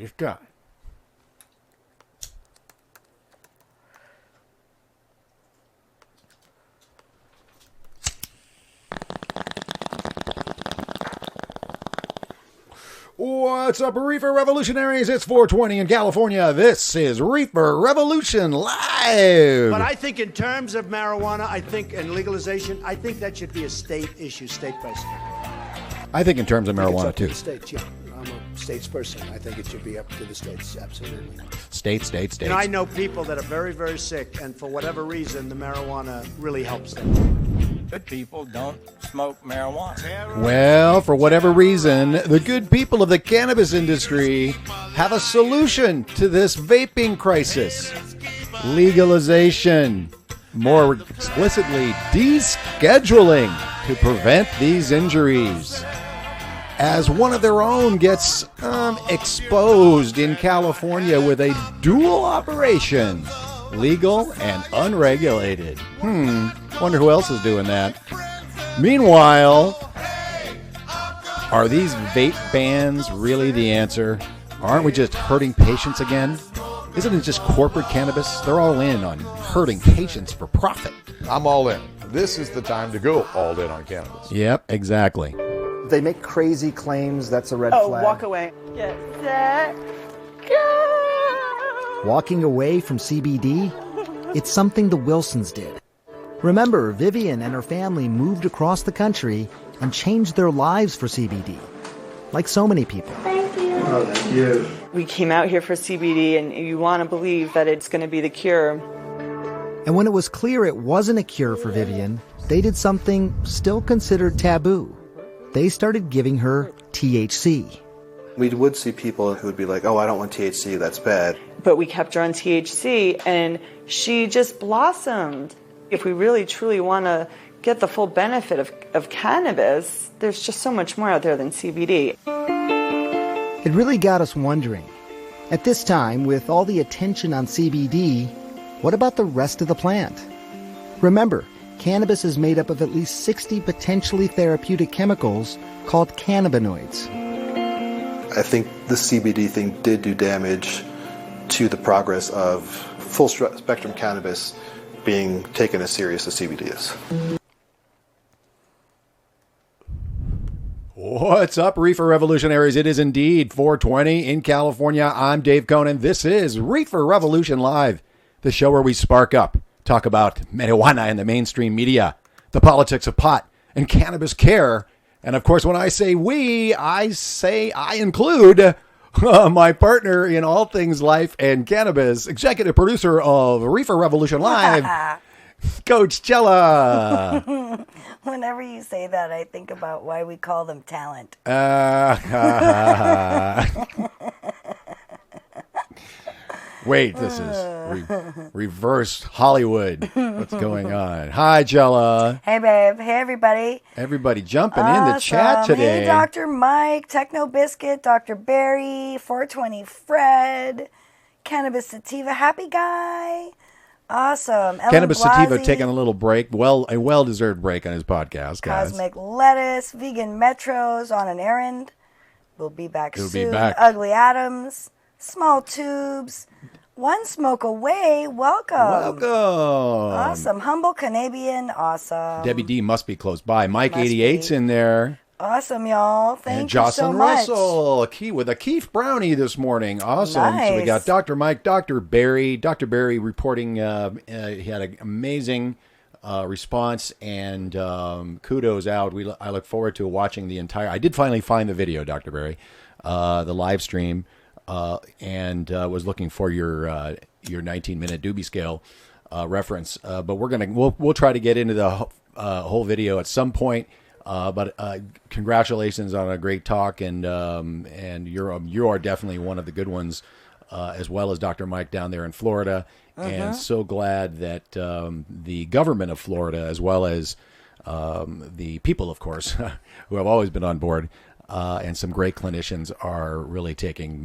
It's time. What's up, Reefer Revolutionaries? It's 420 in California. This is Reefer Revolution Live. But I think in terms of marijuana, and legalization, I think that should be a state issue, state by state. I think in terms of marijuana, too. The states, yeah. I'm a states person. I think it should be up to the states, absolutely. States. And I know people that are very, very sick, and for whatever reason, the marijuana really helps them. Good people don't smoke marijuana. Well, for whatever reason, the good people of the cannabis industry have a solution to this vaping crisis. Legalization. More explicitly, descheduling to prevent these injuries. As one of their own gets exposed in California with a dual operation, legal and unregulated. Wonder who else is doing that. Meanwhile, are these vape bans really the answer? Aren't we just hurting patients again? Isn't it just corporate cannabis? They're all in on hurting patients for profit. I'm all in. This is the time to go all in on cannabis. Yep, exactly. They make crazy claims, that's a red flag. Walk away. Get set, go! Walking away from CBD? It's something the Wilsons did. Remember, Vivian and her family moved across the country and changed their lives for CBD. Like so many people. Thank you. Oh, thank you. We came out here for CBD, and you want to believe that it's going to be the cure. And when it was clear it wasn't a cure for Vivian, they did something still considered taboo. They started giving her THC. We would see people who would be like, oh, I don't want THC, that's bad. But we kept her on THC, and she just blossomed. If we really, truly want to get the full benefit of cannabis, there's just so much more out there than CBD. It really got us wondering. At this time, with all the attention on CBD, what about the rest of the plant? Remember, cannabis is made up of at least 60 potentially therapeutic chemicals called cannabinoids. I think the CBD thing did do damage to the progress of full spectrum cannabis being taken as serious as CBD is. What's up, Reefer Revolutionaries? It is indeed 420 in California. I'm Dave Conan. This is Reefer Revolution Live, the show where we spark up, talk about marijuana in the mainstream media, the politics of pot and cannabis care. And of course, when I say we, I include my partner in all things life and cannabis, executive producer of Reefer Revolution Live, Coach Chela. Whenever you say that, I think about why we call them talent. Wait, this is reverse Hollywood. What's going on? Hi, Chela. Hey, babe. Hey, everybody. Everybody jumping in the chat today. Hey, Dr. Mike, Techno Biscuit, Dr. Barry, 420 Fred, Cannabis Sativa, Happy Guy. Awesome. Ellen Cannabis Blasi, Sativa taking a little break, a well-deserved break on his podcast, guys. Cosmic Lettuce, Vegan Metros on an errand. We'll be back soon. Be back. Ugly Adams, Small Tubes, One Smoke Away. Welcome. Awesome. Humble Canadian. Awesome. Debbie D must be close by. Mike Must 88's be. in there. Awesome, y'all. Thank And you Jocelyn so much. Russell with a Keith Brownie this morning. Awesome. So we got Nice. Dr. Mike, Dr. Barry. Dr. Barry reporting he had an amazing response, and kudos out. I look forward to watching the entire. I did finally find the video, Dr. Barry, the live stream, and was looking for your 19-minute Doobie Scale reference. But we'll try to get into the whole video at some point. But congratulations on a great talk, and you are definitely one of the good ones, as well as Dr. Mike down there in Florida. And so glad that the government of Florida, as well as the people, of course, who have always been on board, and some great clinicians are really taking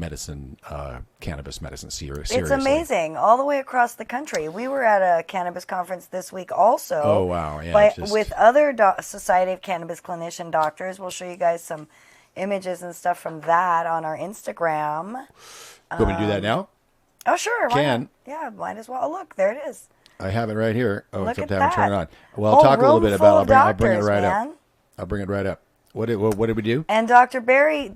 cannabis medicine seriously. It's amazing. All the way across the country. We were at a cannabis conference this week also. Oh, wow. Yeah, With other Society of Cannabis Clinician Doctors. We'll show you guys some images and stuff from that on our Instagram. Want me to do that now? Oh, sure. Can. Not? Yeah, might as well. Oh, look, there it is. I have it right here. Oh, Look except at I haven't turned it that. on. Well, Whole talk a little room bit full about of it. I'll bring it doctors, right man. up. I'll bring it right up. What did we do? And Dr. Berry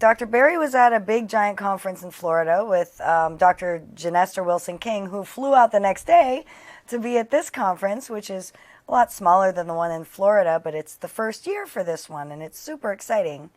was at a big giant conference in Florida with Dr. Janester Wilson King, who flew out the next day to be at this conference, which is a lot smaller than the one in Florida, but it's the first year for this one, and it's super exciting.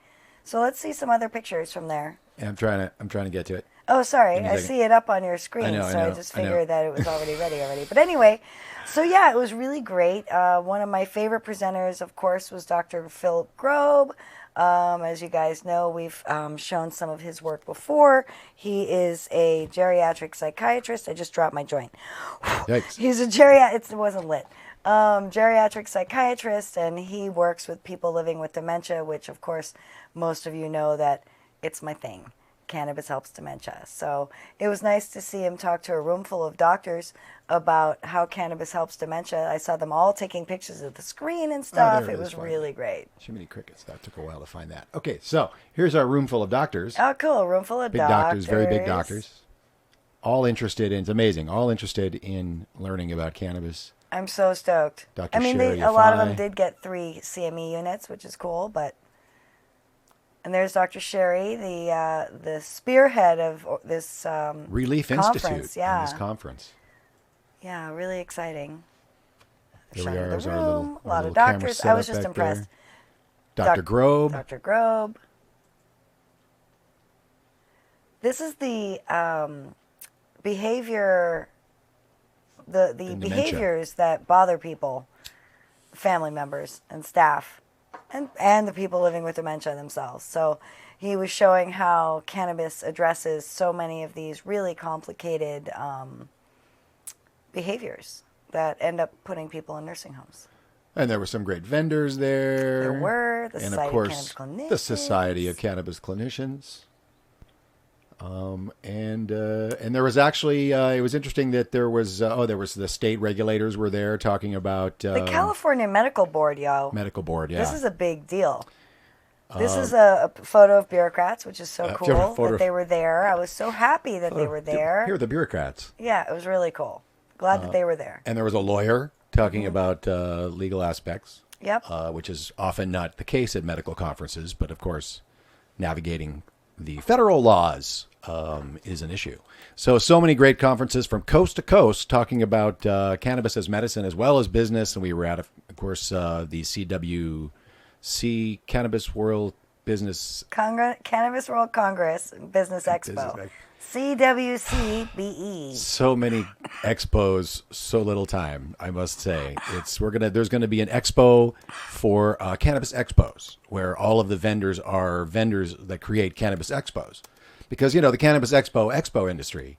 So let's see some other pictures from there. Yeah, I'm trying to get to it. Oh, sorry. I see it up on your screen, I know, I just figured that it was already ready. But anyway, so yeah, it was really great. One of my favorite presenters, of course, was Dr. Phil Grob. As you guys know, we've shown some of his work before. He is a geriatric psychiatrist. I just dropped my joint. Yikes. He's a it wasn't lit. Geriatric psychiatrist, and he works with people living with dementia, which, of course, most of you know that it's my thing. Cannabis helps dementia. So it was nice to see him talk to a room full of doctors about how cannabis helps dementia. I saw them all taking pictures of the screen and stuff. It was really great. Too many crickets. That took a while to find that. Okay, so here's our room full of doctors. Oh, cool. A room full of big doctors, very big doctors. All interested in, it's amazing, all interested in learning about cannabis. I'm so stoked. Dr. I mean, Sherry a lot of Afai. them did get 3 CME units, which is cool, but... And there's Dr. Sherry, the spearhead of this Relief conference. Institute Yeah. in this conference. Yeah, really exciting. Here we Showing are, the as our room, little a lot of camera doctors. set I was up just back there. impressed. Dr. Grob. Dr. Grob. This is the behavior, the dementia. behaviors that bother people, family members and staff, and the people living with dementia themselves. So he was showing how cannabis addresses so many of these really complicated behaviors that end up putting people in nursing homes. And there were some great vendors there. There were, the and Society of of course, Cannabis the Clinicians. Society of Cannabis Clinicians. And there was actually it was interesting that there was the state regulators were there talking about The California Medical Board, medical board. Yeah, This is a big deal. This is a photo of bureaucrats, which is so cool that they were there. I was so happy that they were there. Here are the bureaucrats. Yeah, it was really cool. Glad that they were there. And there was a lawyer talking about legal aspects. Yep. Which is often not the case at medical conferences, but of course, navigating the federal laws is an issue. So many great conferences from coast to coast talking about cannabis as medicine as well as business. And we were at, of course, the CWC, Cannabis World Business... Cannabis World Congress Business Expo. CWCBE. So many expos, so little time, I must say. There's gonna be an expo for cannabis expos where all of the vendors are vendors that create cannabis expos, because the cannabis expo industry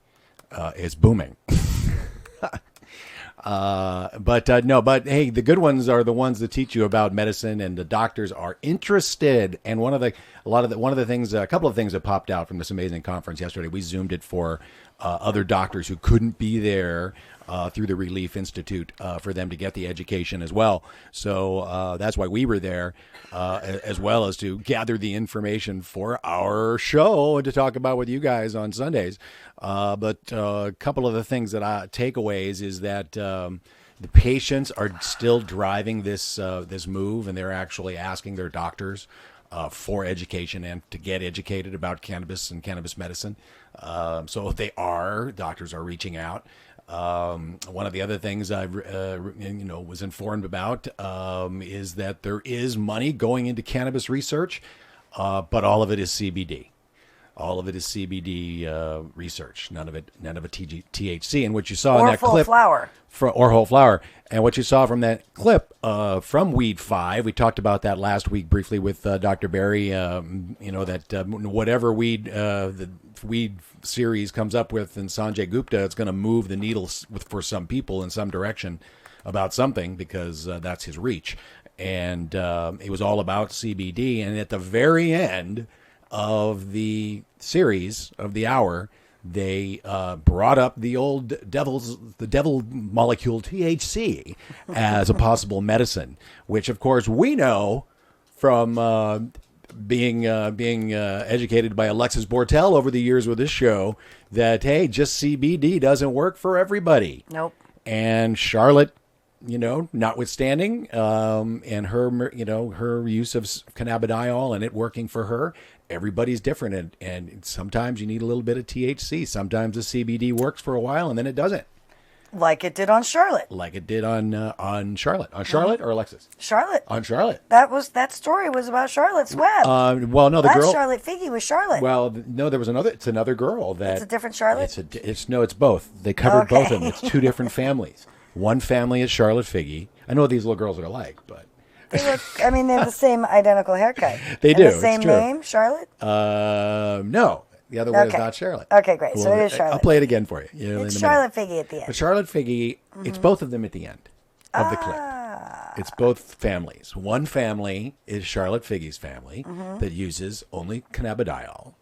is booming. But hey, the good ones are the ones that teach you about medicine, and the doctors are interested. And a couple of things that popped out from this amazing conference yesterday. We zoomed it for other doctors who couldn't be there through the Relief Institute for them to get the education as well. So that's why we were there, as well as to gather the information for our show and to talk about with you guys on Sundays. But a couple of the things that takeaways is that the patients are still driving this move, and they're actually asking their doctors for education and to get educated about cannabis and cannabis medicine. So doctors are reaching out. One of the other things I was informed about is that there is money going into cannabis research, but all of it is CBD. All of it is CBD research. None of it THC. And what you saw in that clip, or whole flower, and what you saw from that clip from Weed 5, we talked about that last week briefly with Dr. Berry. That whatever the weed series comes up with in Sanjay Gupta, it's going to move the needle for some people in some direction about something, because that's his reach. And it was all about CBD. And at the very end of the series of the hour, they brought up the devil molecule THC as a possible medicine, which of course we know from being educated by Alexis Bortel over the years with this show that, hey, just CBD doesn't work for everybody. Nope. And Charlotte, notwithstanding, and her use of cannabidiol and it working for her, everybody's different. And sometimes you need a little bit of THC. Sometimes the CBD works for a while and then it doesn't. Like it did on Charlotte. Like it did on Charlotte. On Charlotte or Alexis? Charlotte. On Charlotte. That story was about Charlotte's Web. Well, no, the That's girl. Charlotte Figge was Charlotte. Well, no, there was another. It's another girl that. It's a different Charlotte. It's both. They covered both of them. It's two different families. One family is Charlotte Figge. I know what these little girls are alike, but. They look. I mean, they have the same identical haircut. They do. The same name, Charlotte. No. The other one is not Charlotte. Okay, great. So it is Charlotte. I'll play it again for you. It's Charlotte Figge at the end. But Charlotte Figge, it's both of them at the end of the clip. It's both families. One family is Charlotte Figge's family that uses only cannabidiol.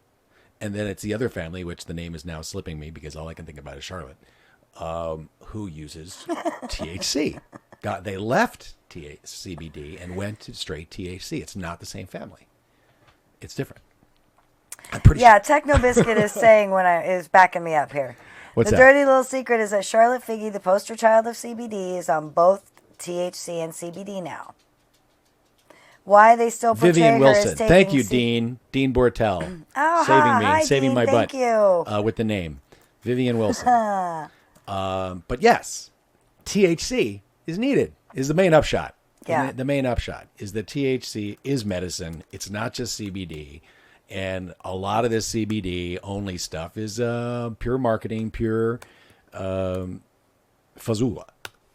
And then it's the other family, which the name is now slipping me because all I can think about is Charlotte, who uses THC. They left CBD and went to straight THC. It's not the same family. It's different. Techno Biscuit is saying is backing me up here. What's the that? dirty little secret is that Charlotte Figge, the poster child of CBD, is on both THC and CBD now. Why they still portray Vivian her Wilson. as taking Thank you, Dean Bortel. Oh, saving Dean, my thank butt you. with the name Vivian Wilson. But yes, THC is needed. Is the main upshot. Yeah. The main upshot is that THC is medicine. It's not just CBD. And a lot of this CBD only stuff is pure marketing, pure fazula.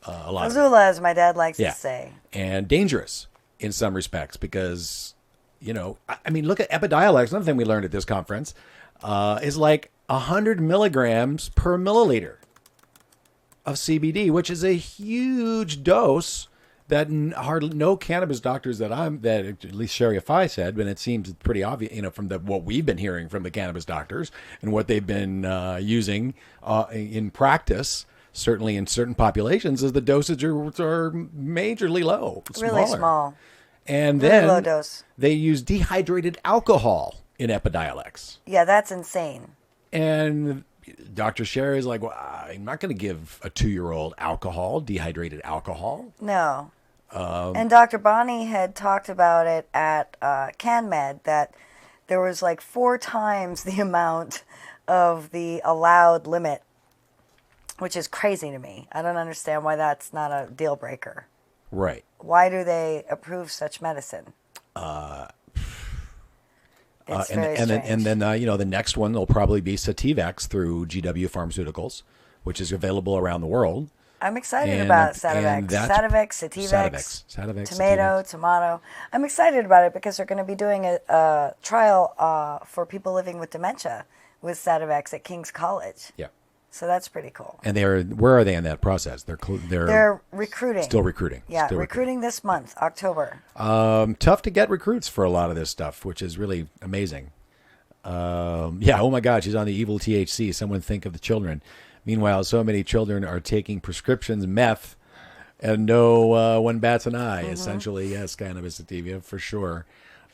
Fazula, as my dad likes to say. And dangerous in some respects because, I mean, look at Epidiolex. Another thing we learned at this conference is like 100 milligrams per milliliter of CBD, which is a huge dose that hardly no cannabis doctors that at least Sherry Afai said, but it seems pretty obvious, from what we've been hearing from the cannabis doctors and what they've been using in practice, certainly in certain populations, is the dosage are majorly low, really small, and really then low dose. They use dehydrated alcohol in Epidiolex. Yeah, that's insane. And Dr. Sherry is like, well, I'm not going to give a 2-year-old dehydrated alcohol. No. And Dr. Bonnie had talked about it at CanMed that there was like 4 times the amount of the allowed limit, which is crazy to me. I don't understand why that's not a deal breaker. Right. Why do they approve such medicine? It's very strange. And then the next one will probably be Sativex through GW Pharmaceuticals, which is available around the world. I'm excited about Sativex. Sativex, tomato. I'm excited about it because they're going to be doing a trial for people living with dementia with Sativex at King's College. Yeah. So that's pretty cool. And where are they in that process? They're recruiting. Still recruiting. Yeah, still recruiting this month, October. Tough to get recruits for a lot of this stuff, which is really amazing. Oh my God, she's on the evil THC. Someone think of the children. Meanwhile, so many children are taking prescriptions meth, and no one bats an eye. Mm-hmm. Essentially, yes, cannabis sativa for sure.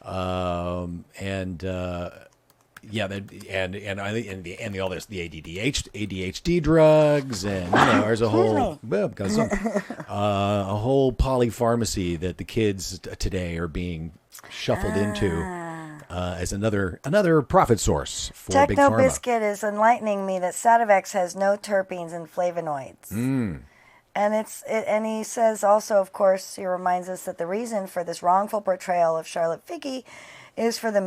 All this, the ADHD drugs, and there's a whole a whole polypharmacy that the kids today are being shuffled into. As another profit source for Big Pharma. Techno Biscuit is enlightening me that Sativex has no terpenes and flavonoids. And he says also, of course, he reminds us that the reason for this wrongful portrayal of Charlotte Figge is for the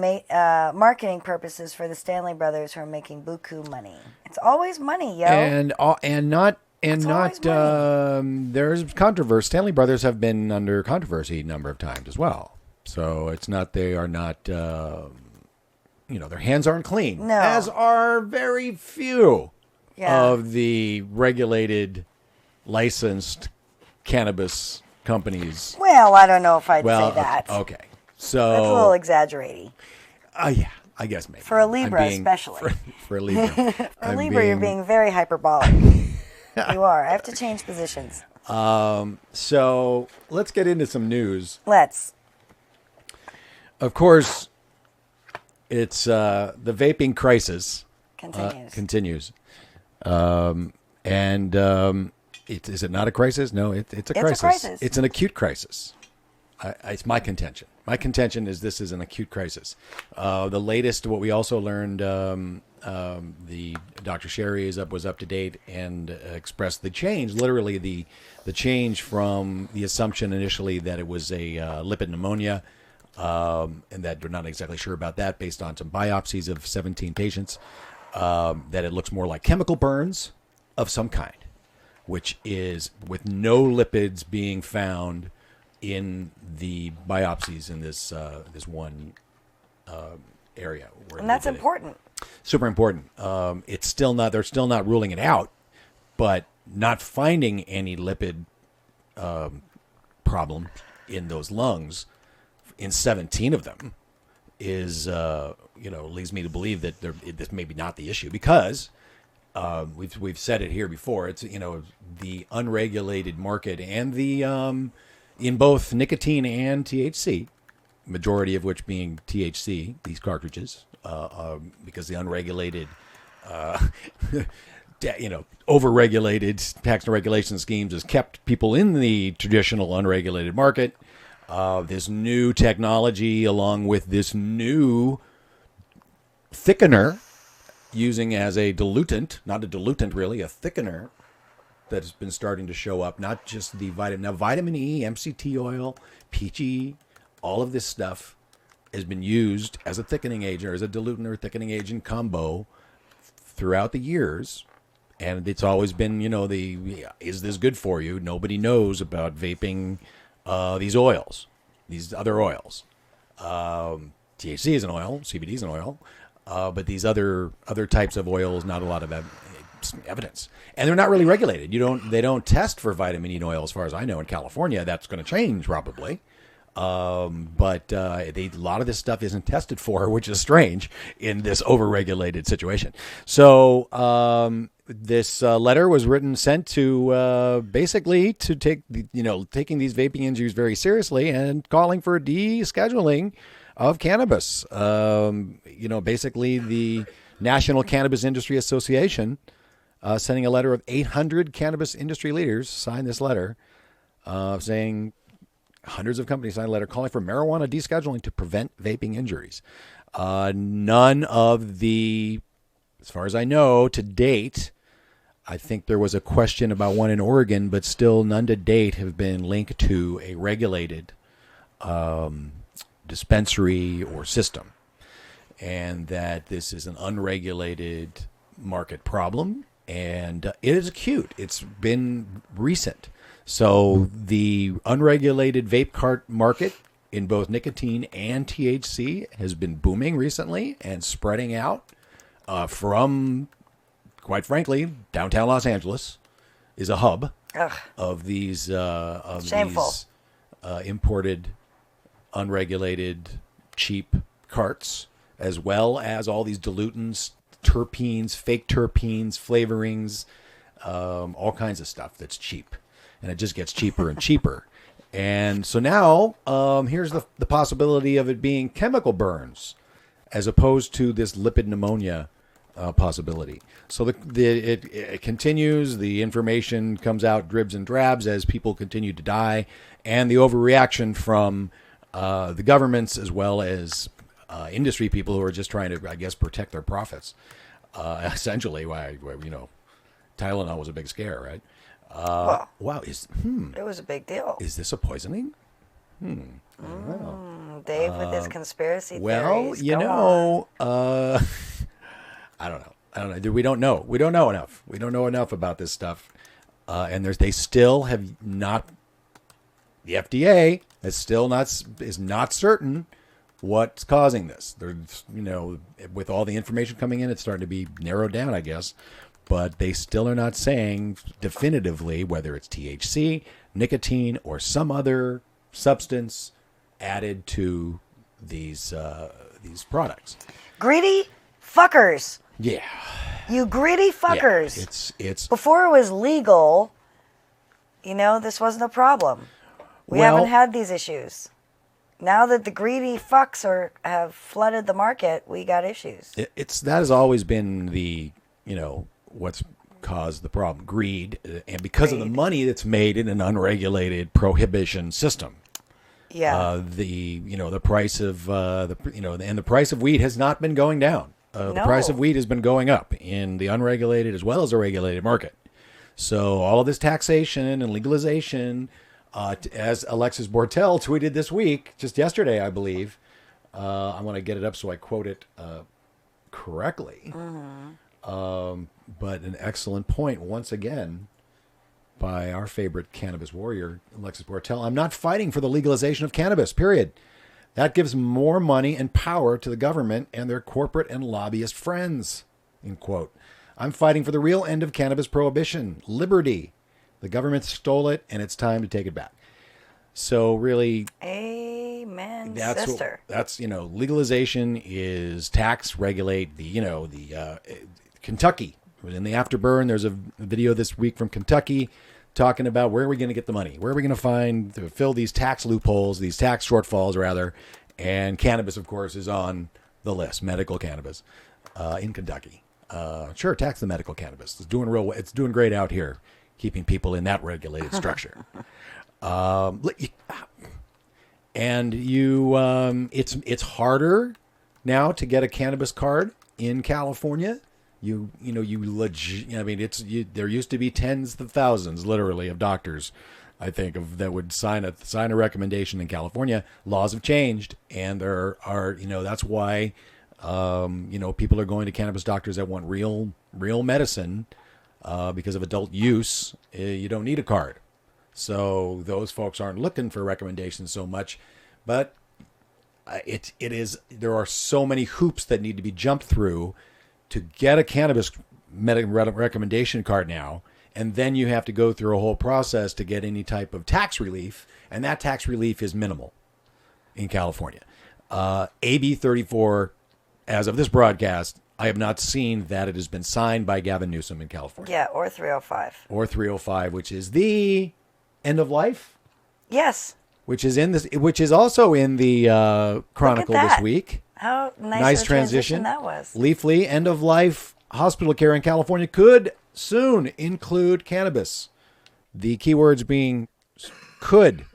marketing purposes for the Stanley brothers who are making buku money. It's always money, yo. There's controversy. Stanley brothers have been under controversy a number of times as well. So it's not, they are not, their hands aren't clean. No. As are very few of the regulated, licensed cannabis companies. Well, I don't know if I'd say that. Okay. So. That's a little exaggerating. Yeah, I guess maybe. For a Libra, especially. For a Libra. For a Libra, you're being very hyperbolic. You are. I have to change positions. So let's get into some news. Let's. Of course, it's the vaping crisis continues. Is it not a crisis? No, it's a crisis. It's an acute crisis. It's my contention. My contention is this is an acute crisis. The latest, what we also learned, the Dr. Sherry was up to date and expressed the change, literally the change from the assumption initially that it was a lipid pneumonia, and that we're not exactly sure about that based on some biopsies of 17 patients, that it looks more like chemical burns of some kind, which is with no lipids being found in the biopsies in this one area. And that's important. Super important. It's still not. They're still not ruling it out, but not finding any lipid problem in those lungs in 17 of them is leads me to believe that this may be not the issue, because we've said it here before. It's the unregulated market and the in both nicotine and THC, majority of which being THC, these cartridges, because the unregulated, overregulated tax and regulation schemes has kept people in the traditional unregulated market. This new technology, along with this new thickener, using as a diluent, not a diluent really, a thickener, that has been starting to show up, not just the vitamin E, MCT oil, peachy, all of this stuff has been used as a thickening agent, or as a diluent or thickening agent combo throughout the years. And it's always been, is this good for you? Nobody knows about vaping these oils, these other oils. THC is an oil, CBD is an oil, but these other types of oils, not a lot of evidence, and they're not really regulated. They don't test for vitamin E oil, as far as I know, in California. That's going to change probably, but a lot of this stuff isn't tested for, which is strange in this overregulated situation. So this letter was sent to basically to take taking these vaping injuries very seriously and calling for descheduling of cannabis. Basically the National Cannabis Industry Association sending a letter of 800 cannabis industry leaders signed this letter, saying hundreds of companies signed a letter calling for marijuana descheduling to prevent vaping injuries. None of the, as far as I know, to date, I think there was a question about one in Oregon, but still none to date have been linked to a regulated dispensary or system, and that this is an unregulated market problem. And it is acute. It's been recent. So the unregulated vape cart market in both nicotine and THC has been booming recently and spreading out from, quite frankly, downtown Los Angeles is a hub of these imported, unregulated, cheap carts, as well as all these dilutants, terpenes, fake terpenes, flavorings, all kinds of stuff that's cheap. And it just gets cheaper and cheaper. And so now here's the possibility of it being chemical burns as opposed to this lipid pneumonia possibility. So it continues. The information comes out dribs and drabs as people continue to die. And the overreaction from the governments, as well as industry people who are just trying to, I guess, protect their profits. Essentially, why Tylenol was a big scare, right? Wow, it was a big deal. Is this a poisoning? Dave with his conspiracy theories. Well, I don't know. We don't know. We don't know enough. We don't know enough about this stuff, and they still have not. The FDA is not certain what's causing this. There's, with all the information coming in, it's starting to be narrowed down, I guess. But they still are not saying definitively whether it's THC, nicotine, or some other substance added to these products. Greedy fuckers. Yeah. You greedy fuckers. Yeah, it's before it was legal, this wasn't a problem. We haven't had these issues. now that the greedy fucks have flooded the market, we got issues. That has always been the, what's caused the problem, greed, and because of the money that's made in an unregulated prohibition system. Yeah. The price of and the price of weed has not been going down. The price of weed has been going up in the unregulated as well as the regulated market. So all of this taxation and legalization, as Alexis Bortel tweeted this week, just yesterday, I believe. I want to get it up so I quote it correctly. But an excellent point, once again, by our favorite cannabis warrior, Alexis Bortel. I'm not fighting for the legalization of cannabis, period. That gives more money and power to the government and their corporate and lobbyist friends, end quote. I'm fighting for the real end of cannabis prohibition, liberty. The government stole it, and it's time to take it back. So really, amen, sister. Legalization is tax regulate. The Kentucky in the afterburn. There's a video this week from Kentucky talking about where are we going to get the money? Where are we going to find to fill these tax loopholes, these tax shortfalls, rather? And cannabis, of course, is on the list. Medical cannabis in Kentucky. Sure, tax the medical cannabis. It's doing great out here, keeping people in that regulated structure. And it's harder now to get a cannabis card in California. There used to be tens of thousands, literally, of doctors, I think, that would sign a recommendation in California. Laws have changed, and there are, that's why, people are going to cannabis doctors that want real medicine, because of adult use. You don't need a card. So those folks aren't looking for recommendations so much, but there are so many hoops that need to be jumped through to get a cannabis recommendation card now, and then you have to go through a whole process to get any type of tax relief, and that tax relief is minimal in California. AB 34, as of this broadcast, I have not seen that it has been signed by Gavin Newsom in California. Yeah, or 305. Or 305, which is the end of life? Yes. Which is also in the Chronicle this week. How nice transition that was. Leafly, end of life hospital care in California could soon include cannabis. The keywords being could.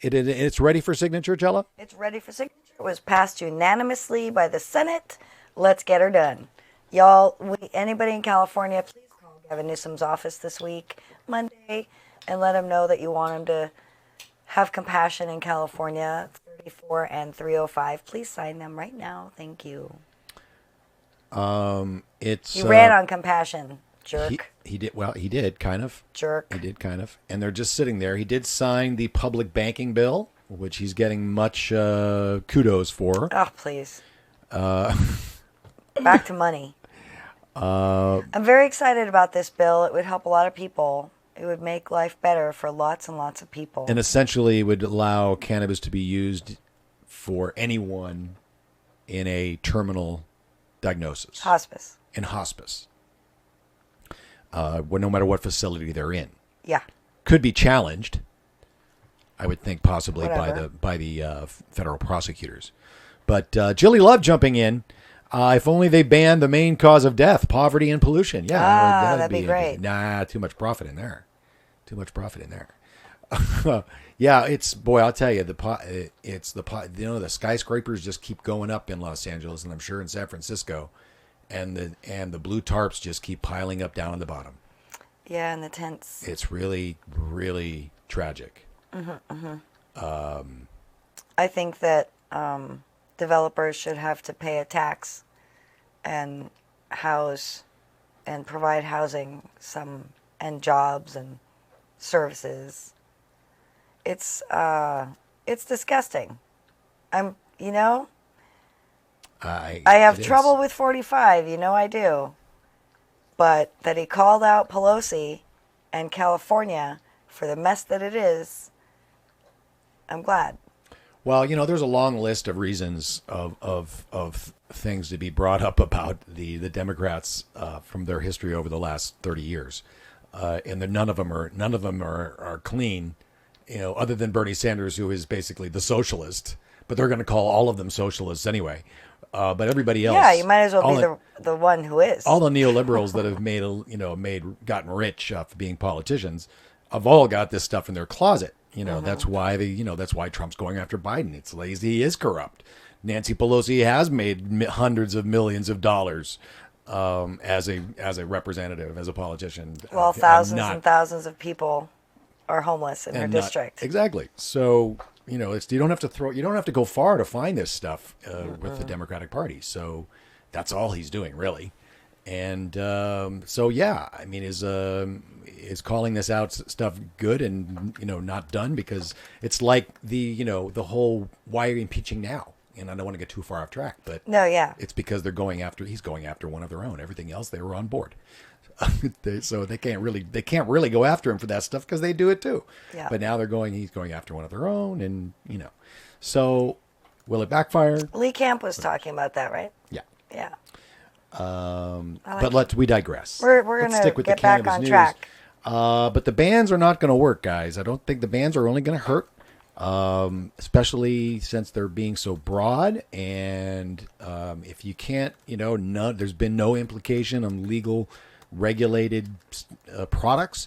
It's ready for signature, Chela? It's ready for signature. It was passed unanimously by the Senate. Let's get her done. Y'all, anybody in California, please call Gavin Newsom's office this week, Monday, and let him know that you want him to have compassion in California. 34 and 305. Please sign them right now. Thank you. He ran on compassion, jerk. He did. Well, he did kind of. Jerk. He did kind of. And they're just sitting there. He did sign the public banking bill, which he's getting much kudos for. Oh, please. Back to money. I'm very excited about this bill. It would help a lot of people. It would make life better for lots and lots of people. And essentially would allow cannabis to be used for anyone in a terminal diagnosis. Hospice. In hospice. No matter what facility they're in. Yeah. Could be challenged, I would think, possibly by the federal prosecutors. But Jilly Love jumping in. If only they banned the main cause of death, poverty and pollution. Yeah, that'd be great. Too much profit in there. Yeah, I'll tell you, the skyscrapers just keep going up in Los Angeles, and I'm sure in San Francisco, and the blue tarps just keep piling up down at the bottom. Yeah, and the tents. It's really, really tragic. I think that developers should have to pay a tax and house and provide housing and jobs and services. It's disgusting. I have trouble with 45, I do. But that he called out Pelosi and California for the mess that it is, I'm glad. Well, there's a long list of reasons of things to be brought up about the Democrats from their history over the last 30 years, and none of them are clean. other than Bernie Sanders, who is basically the socialist, but they're going to call all of them socialists anyway. But everybody else, yeah, you might as well be the one who is. All the neoliberals that have gotten rich off of being politicians, have all got this stuff in their closet. That's why that's why Trump's going after Biden. It's lazy. He is corrupt. Nancy Pelosi has made hundreds of millions of dollars as a representative, as a politician. While thousands and thousands of people are homeless in her district. Exactly. So you don't have to go far to find this stuff with the Democratic Party. So that's all he's doing, really. And is calling this out stuff good and not done, because it's like the whole why are you impeaching now? And I don't want to get too far off track, but no, yeah, it's because he's going after one of their own. Everything else they were on board. So they can't really go after him for that stuff because they do it too. Yeah. But now he's going after one of their own, and so will it backfire? Lee Camp was talking about that, right? Yeah. Yeah. But we digress. We're going to get back on track. But the bans are not going to work, guys. I don't think the bans are only going to hurt, especially since they're being so broad. And if you can't, there's been no implication on legal, regulated products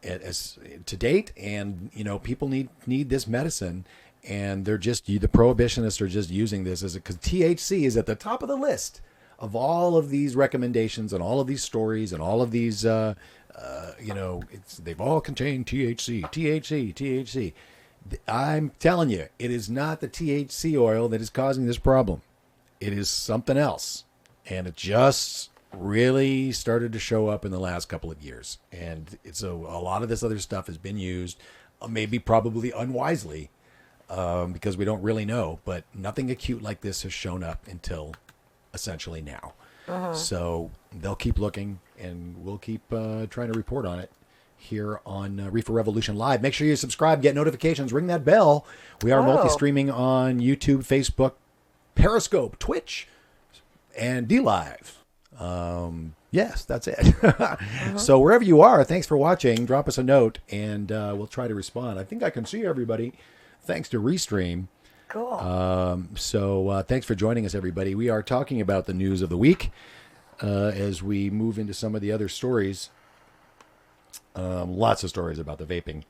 as to date, and people need this medicine, and they're just the prohibitionists are just using this because THC is at the top of the list of all of these recommendations and all of these stories and all of these, they've all contained THC. I'm telling you, it is not the THC oil that is causing this problem. It is something else. And it just really started to show up in the last couple of years. And so a lot of this other stuff has been used, maybe probably unwisely, because we don't really know. But nothing acute like this has shown up until essentially now. So they'll keep looking, and we'll keep trying to report on it here on Reefer Revolution Live. Make sure you subscribe, get notifications, ring that bell. We are multi-streaming on YouTube, Facebook, Periscope, Twitch, and DLive. Yes, that's it. So wherever you are, thanks for watching. Drop us a note, and we'll try to respond. I think I can see everybody thanks to Restream. Cool. So thanks for joining us, everybody. We are talking about the news of the week as we move into some of the other stories. Lots of stories about the vaping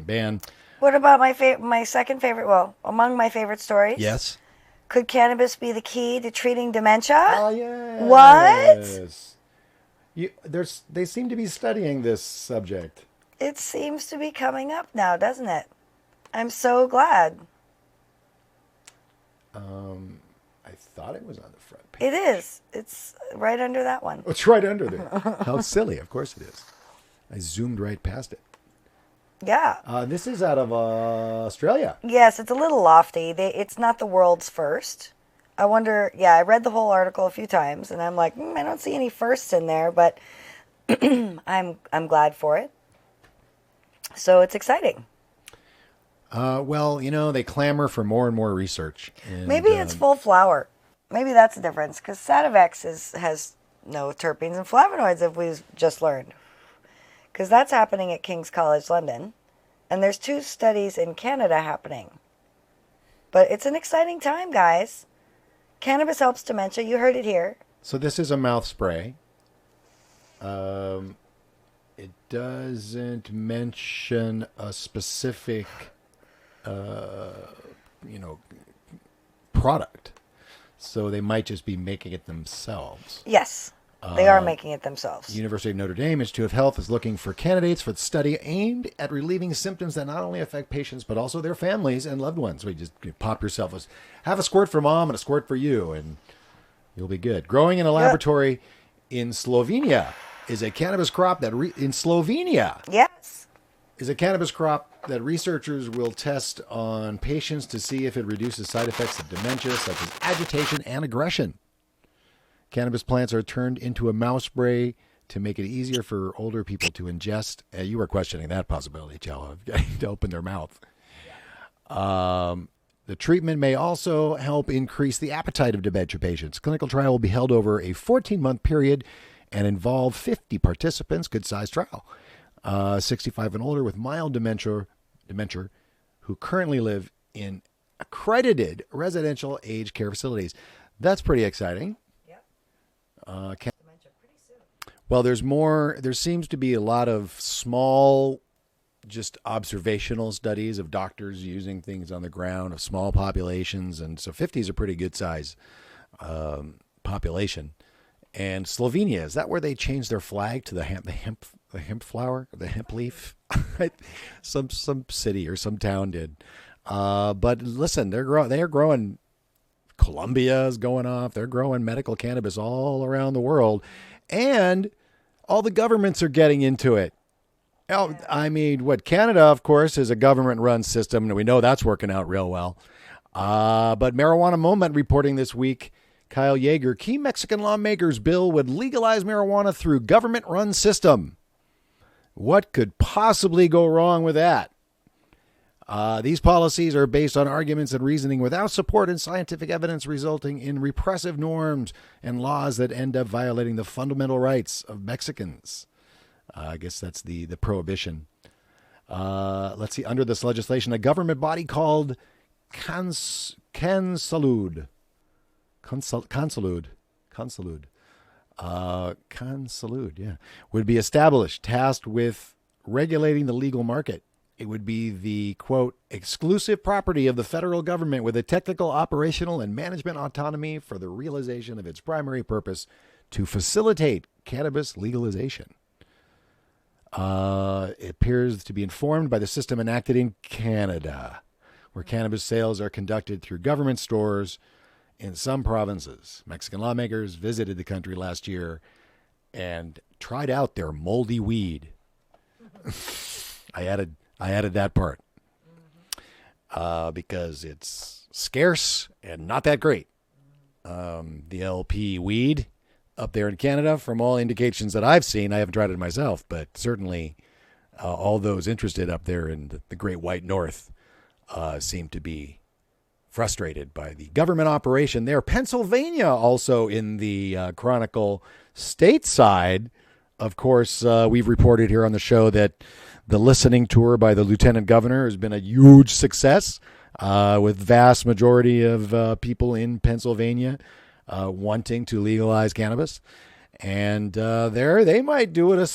ban. What about my second favorite? Well, among my favorite stories. Yes. Could cannabis be the key to treating dementia? Oh, yes. What? They seem to be studying this subject. It seems to be coming up now, doesn't it? I'm so glad. I thought it was on the front page. It is. It's right under that one. Oh, it's right under there. How silly. Of course it is. I zoomed right past it. Yeah. This is out of Australia. Yes, it's a little lofty. It's not the world's first. I wonder, I read the whole article a few times, and I'm like, I don't see any firsts in there, but I'm glad for it. So it's exciting. Well, they clamor for more and more research. And, maybe it's full flower. Maybe that's the difference, because Sativex has no terpenes and flavonoids, if we've just learned. Because that's happening at King's College London, and there's 2 studies in Canada happening. But it's an exciting time, guys. Cannabis helps dementia. You heard it here. So this is a mouth spray. It doesn't mention a specific product, so they might just be making it themselves. Yes, they are making it themselves. University of Notre Dame Institute of Health is looking for candidates for the study aimed at relieving symptoms that not only affect patients but also their families and loved ones. So you just pop yourself have a squirt for mom and a squirt for you, and you'll be good. Growing in a laboratory in Slovenia is a cannabis crop that in Slovenia. Yes. Is a cannabis crop that researchers will test on patients to see if it reduces side effects of dementia, such as agitation and aggression. Cannabis plants are turned into a mouth spray to make it easier for older people to ingest. You were questioning that possibility, Chela, of getting to open their mouth. The treatment may also help increase the appetite of dementia patients. Clinical trial will be held over a 14-month period and involve 50 participants. Good-sized trial. 65 and older with mild dementia who currently live in accredited residential aged care facilities. That's pretty exciting. Yep. Dementia pretty soon. Well, there seems to be a lot of small, just observational studies of doctors using things on the ground of small populations. And so 50 is a pretty good size population. And Slovenia, is that where they changed their flag to the hemp flower, the hemp leaf? some city or some town did. But listen, they are growing. Colombia is going off. They're growing medical cannabis all around the world, and all the governments are getting into it. Oh, I mean, Canada, of course, is a government-run system, and we know that's working out real well. But Marijuana Moment reporting this week, Kyle Yeager, key Mexican lawmakers' bill would legalize marijuana through government-run system. What could possibly go wrong with that? These policies are based on arguments and reasoning without support in scientific evidence, resulting in repressive norms and laws that end up violating the fundamental rights of Mexicans. I guess that's the prohibition. Let's see. Under this legislation, a government body called Consalud, would be established, tasked with regulating the legal market. It would be the, quote, exclusive property of the federal government with a technical, operational, and management autonomy for the realization of its primary purpose to facilitate cannabis legalization. It appears to be informed by the system enacted in Canada, where cannabis sales are conducted through government stores in some provinces. Mexican lawmakers visited the country last year and tried out their moldy weed. I added that part because it's scarce and not that great. The LP weed up there in Canada, from all indications that I've seen, I haven't tried it myself, but certainly all those interested up there in the Great White North seem to be frustrated by the government operation there. Pennsylvania also in the Chronicle stateside. Of course, we've reported here on the show that the listening tour by the lieutenant governor has been a huge success, with vast majority of people in Pennsylvania wanting to legalize cannabis. And there they might do it a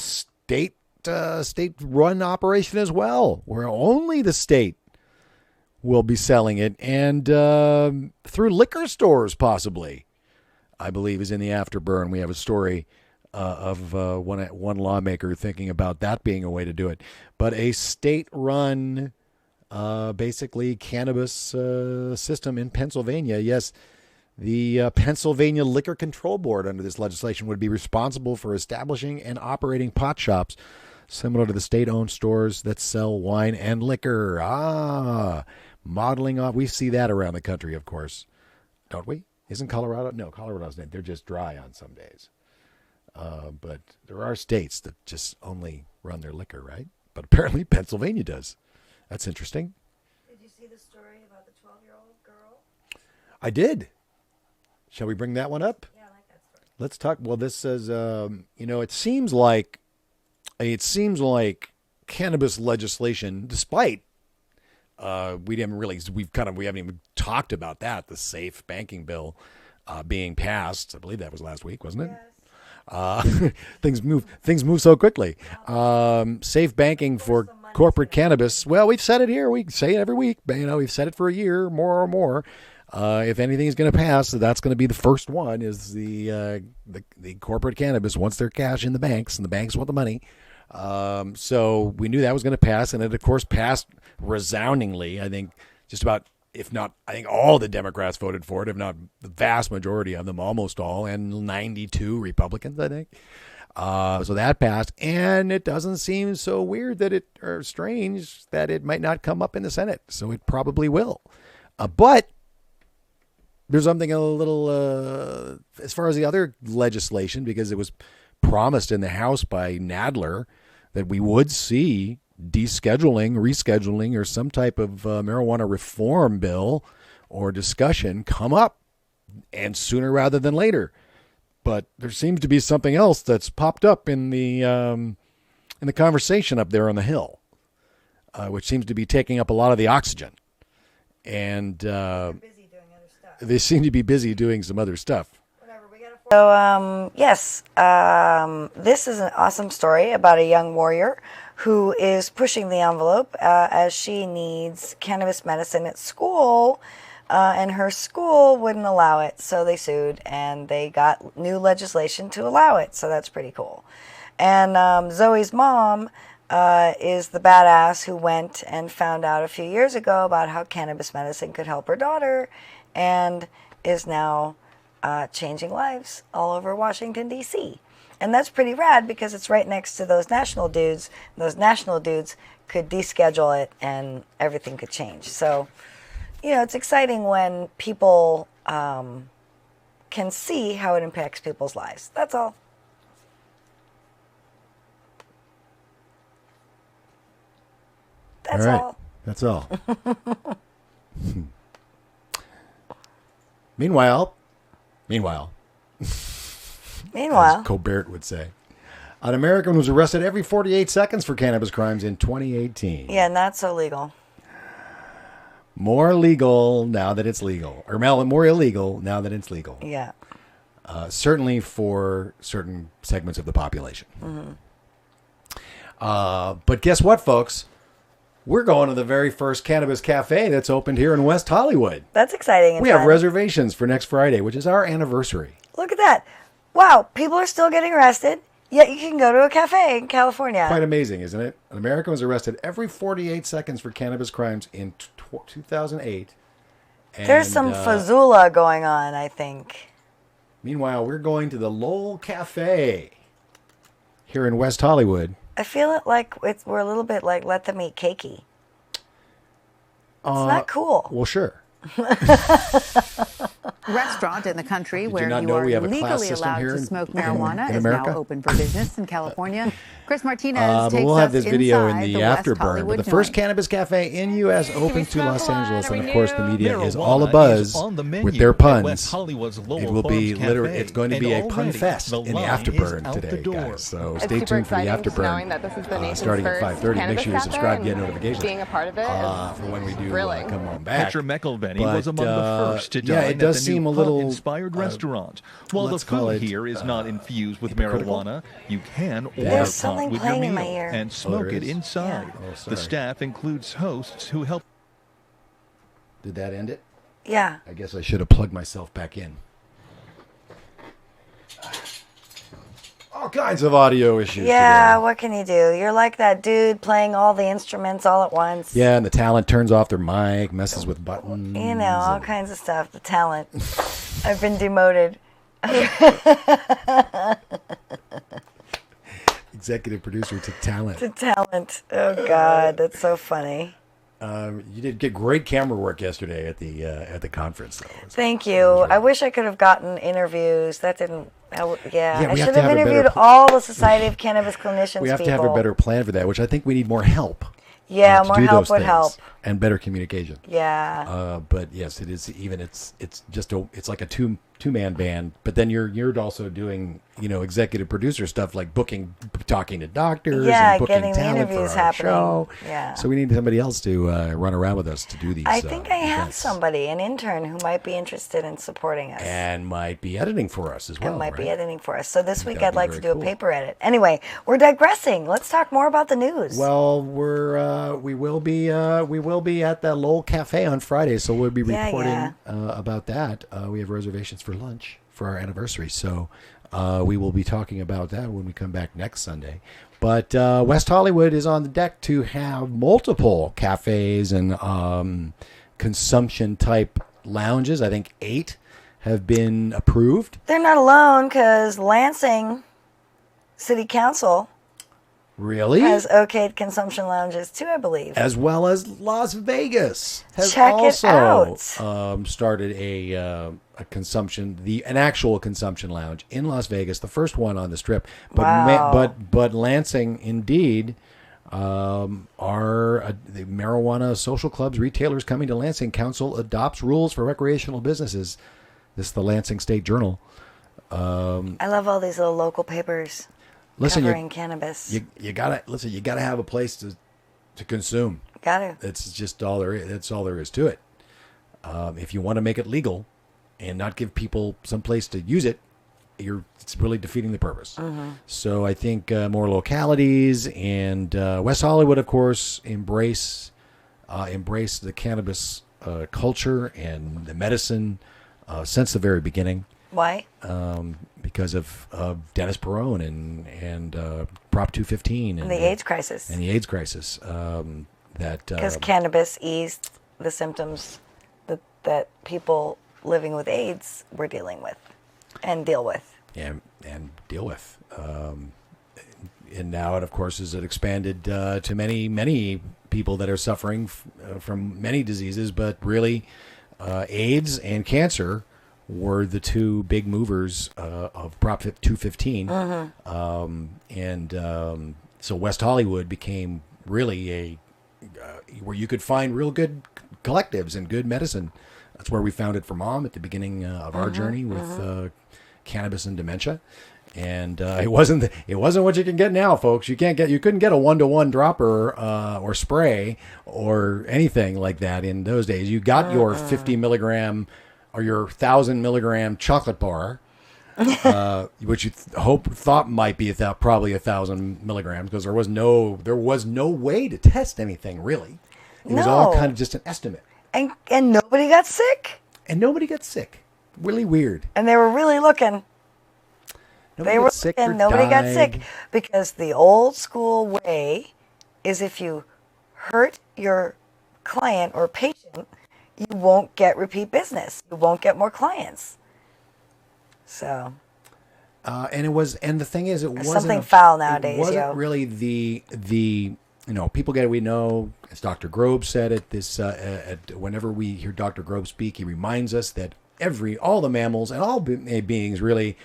state-run operation as well, where only the state will be selling it, and through liquor stores possibly, I believe, is in the afterburn. We have a story of one lawmaker thinking about that being a way to do it. But a state-run, basically, cannabis system in Pennsylvania. Yes, the Pennsylvania Liquor Control Board under this legislation would be responsible for establishing and operating pot shops similar to the state-owned stores that sell wine and liquor. Modeling off. We see that around the country, of course. Don't we? Isn't Colorado? No, Colorado's not. They're just dry on some days. But there are states that just only run their liquor, right? But apparently Pennsylvania does. That's interesting. Did you see the story about the 12-year-old girl? I did. Shall we bring that one up? Yeah, I like that story. Let's talk. Well, this says, it seems like cannabis legislation, despite we haven't even talked about that, the safe banking bill being passed. I believe that was last week, wasn't it? Yes. Things move so quickly. Safe banking for corporate cannabis. Well, we've said it here. We say it every week. We've said it for a year, more or more. If anything is going to pass, that's going to be the first one. Is the corporate cannabis wants their cash in the banks, and the banks want the money. So we knew that was going to pass, and it of course passed resoundingly. I think just about, if not, I think all the Democrats voted for it, if not the vast majority of them, almost all, and 92 Republicans, I think. So that passed, and it doesn't seem so weird or strange that it might not come up in the Senate. So it probably will. But there's something a little, as far as the other legislation, because it was promised in the House by Nadler that we would see descheduling, rescheduling, or some type of marijuana reform bill or discussion come up, and sooner rather than later. But there seems to be something else that's popped up in the conversation up there on the Hill. which seems to be taking up a lot of the oxygen. And they seem to be busy doing some other stuff. So, yes, this is an awesome story about a young warrior who is pushing the envelope as she needs cannabis medicine at school, and her school wouldn't allow it, so they sued, and they got new legislation to allow it, so that's pretty cool. And Zoe's mom is the badass who went and found out a few years ago about how cannabis medicine could help her daughter, and is now changing lives all over Washington, D.C. And that's pretty rad because it's right next to those national dudes. Those national dudes could deschedule it and everything could change. So, you know, it's exciting when people can see how it impacts people's lives. That's all. That's all. That's all. Meanwhile, as Colbert would say, an American was arrested every 48 seconds for cannabis crimes in 2018. Yeah, not so legal. More legal now that it's legal. Or more illegal now that it's legal. Yeah. Certainly for certain segments of the population. Mm-hmm. But guess what, folks? We're going to the very first cannabis cafe that's opened here in West Hollywood. That's exciting. We have reservations for next Friday, which is our anniversary. Look at that. Wow, people are still getting arrested, yet you can go to a cafe in California. Quite amazing, isn't it? An American was arrested every 48 seconds for cannabis crimes in 2008. And, there's some fazula going on, I think. Meanwhile, we're going to the Lowell Cafe here in West Hollywood. I feel it like we're a little bit like Let Them Eat Cakey. It's not cool. Well, sure. Restaurant in the country where you are have a class legally system allowed here to smoke marijuana in is America? now open for business in California. Chris Martinez but takes we'll have us this video in inside the West afterburn. Hollywood But the first joint. cannabis cafe in U.S. opened to Los Angeles, and of course the media is all abuzz with their puns. It will be literally, it's going to be a pun fest in the afterburn today, guys. So stay tuned for the afterburn starting at 5:30. Make sure you subscribe, get notifications. Being a part of it for when we do come on back. Petra McElveny was among the first to dine it does at the seem new a little inspired restaurant. While the let's call food it, here is not infused with marijuana, you can order There's pot something with your playing in my meal ear. and smoke it inside. Yeah. Oh, The sorry. staff includes hosts who help. Did that end it? Yeah. I guess I should have plugged myself back in. All kinds of audio issues Yeah, today. what can you do? You're like that dude playing all the instruments all at once. Yeah, and the talent turns off their mic, messes with buttons. You know, all kinds of stuff. The talent. I've been demoted. Executive producer to talent. To talent. Oh, God. That's so funny. You did get great camera work yesterday at the conference, though. Thank you. I wish I could have gotten interviews. That didn't. I we should have to have have a interviewed better all the Society of Cannabis Clinicians. We have to people. have a better plan for that, which I think we need more help. Yeah, to more do help those would things, help. and better communication. Yeah. But yes, it is. Even it's just it's like a two-man band. But then you're also doing executive producer stuff like talking to doctors, and booking getting the talent interviews for our happening. show. Yeah. So we need somebody else to run around with us to do these. I think I have events. somebody, an intern, who might be interested in supporting us. And might be editing for us as well. And might be right? editing for us. So this week That'd I'd be like to very do cool. a paper edit. Anyway, we're digressing. Let's talk more about the news. Well, we will be at the Lowell Cafe on Friday, so we'll be reporting about that. We have reservations for lunch for our anniversary, so we will be talking about that when we come back next Sunday. But West Hollywood is on the deck to have multiple cafes and consumption type lounges. I think 8 have been approved. They're not alone because Lansing City Council Really? has okayed consumption lounges too, I believe. As well as Las Vegas has Check it also out. started an actual consumption lounge in Las Vegas, the first one on the Strip. But Wow. but Lansing indeed are the marijuana social clubs, retailers coming to Lansing. Council adopts rules for recreational businesses. This is the Lansing State Journal. I love all these little local papers Listen, covering cannabis. You gotta have a place to to consume. Got it. That's just all there is. That's all there is to it. If you want to make it legal and not give people some place to use it, it's really defeating the purpose. So I think more localities and West Hollywood, of course, embrace the cannabis culture and the medicine since the very beginning. Why? Because of Dennis Perone and Prop 215 And the AIDS crisis. And the AIDS crisis. Because cannabis eased the symptoms that people living with AIDS were dealing with and deal with. And deal with. And now it, of course, is expanded to many, many people that are suffering from many diseases, but really AIDS and cancer were the two big movers of Prop 215. So West Hollywood became really where you could find real good collectives and good medicine. That's where we found it for Mom at the beginning of our journey with cannabis and dementia. And it wasn't what you can get now, folks. You couldn't get a 1-to-1 dropper or spray or anything like that in those days. You got your 50 milligram or your 1,000 milligram chocolate bar, which you thought might be probably 1,000 milligrams, because there was no way to test anything really. It was all kind of just an estimate. And nobody got sick. Really weird. And they were really looking. Nobody got sick or nobody got died. sick, because the old school way is if you hurt your client or patient, you won't get repeat business. You won't get more clients. So. And the thing is, it wasn't something foul nowadays. It wasn't really the people we know, as Dr. Grob said at this whenever we hear Dr. Grob speak, he reminds us that all the mammals and all beings really